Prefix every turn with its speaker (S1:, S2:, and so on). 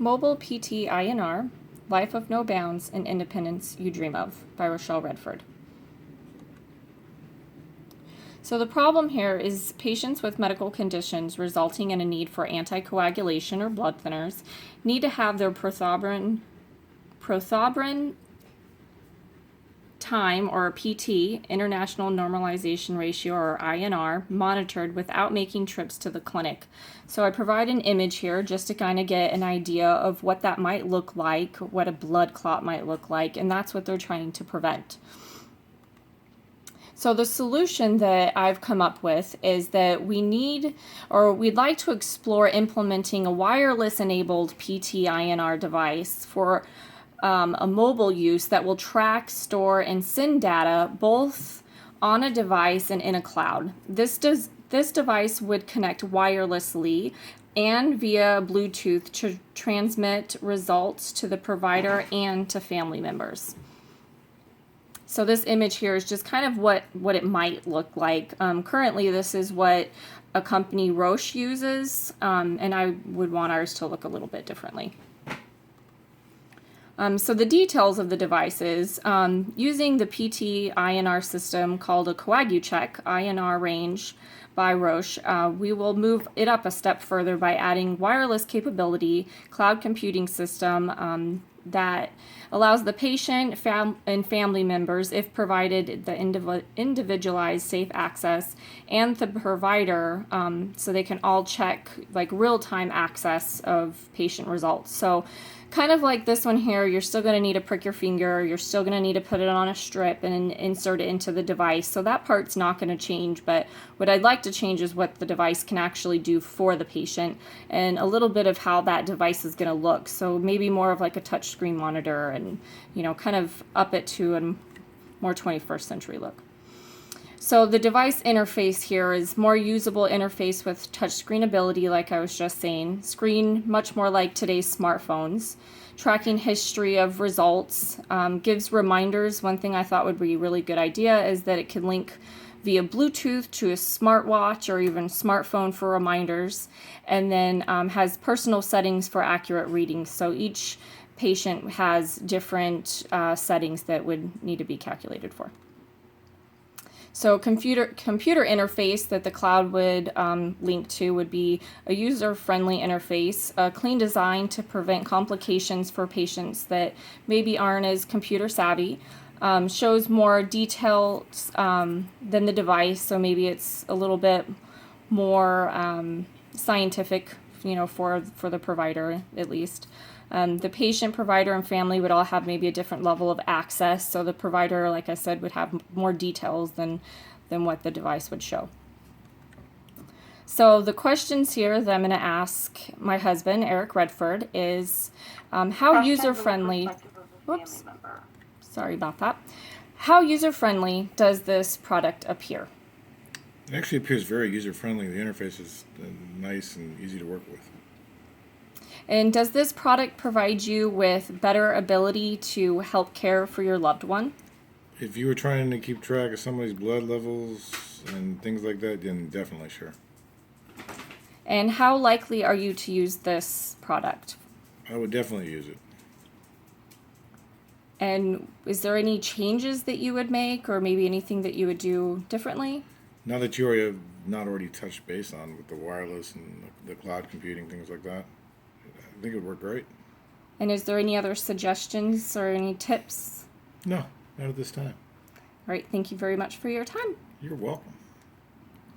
S1: Mobile PT INR, Life of No Bounds and Independence You Dream Of by Rochelle Redford. So the problem here is patients with medical conditions resulting in a need for anticoagulation or blood thinners need to have their prothrombin time, or PT, International Normalization Ratio, or INR, monitored without making trips to the clinic. So I provide an image here just to kind of get an idea of what that might look like, what a blood clot might look like, and that's what they're trying to prevent. So the solution that I've come up with is that we'd like to explore implementing a wireless-enabled PT-INR device for a mobile use that will track, store, and send data both on a device and in a cloud. This device would connect wirelessly and via Bluetooth to transmit results to the provider and to family members. So this image here is just kind of what it might look like. Currently, this is what a company, Roche, uses, and I would want ours to look a little bit differently. So the details of the device is using the PT INR system called a CoaguCheck INR range by Roche, we will move it up a step further by adding wireless capability, cloud computing system that allows the patient and family members, if provided the individualized safe access, and the provider, so they can all check like real-time access of patient results. So kind of like this one here, you're still going to need to prick your finger, you're still going to need to put it on a strip and insert it into the device. So that part's not going to change, but what I'd like to change is what the device can actually do for the patient and a little bit of how that device is going to look. So maybe more of like a touch screen monitor and, you know, kind of up it to a more 21st century look. So the device interface here is more usable interface with touchscreen ability, like I was just saying. Screen much more like today's smartphones. Tracking history of results, gives reminders. One thing I thought would be a really good idea is that it can link via Bluetooth to a smartwatch or even smartphone for reminders, and then has personal settings for accurate readings. So each patient has different settings that would need to be calculated for. So computer interface that the cloud would link to would be a user-friendly interface, a clean design to prevent complications for patients that maybe aren't as computer savvy, shows more details than the device, so maybe it's a little bit more scientific, you know, for the provider at least. The patient, provider, and family would all have maybe a different level of access. So the provider, like I said, would have more details than what the device would show. So the questions here that I'm going to ask my husband, Eric Redford, is how user-friendly, whoops, sorry about that. How user-friendly does this product appear?
S2: It actually appears very user-friendly. The interface is nice and easy to work with.
S1: And does this product provide you with better ability to help care for your loved one?
S2: If you were trying to keep track of somebody's blood levels and things like that, then definitely, sure.
S1: And how likely are you to use this product?
S2: I would definitely use it.
S1: And is there any changes that you would make, or maybe anything that you would do differently?
S2: Now that you already have not already touched base on with the wireless and the cloud computing, things like that, I think it would work great.
S1: And is there any other suggestions or any tips?
S2: No, not at this time.
S1: All right, thank you very much for your time.
S2: You're welcome.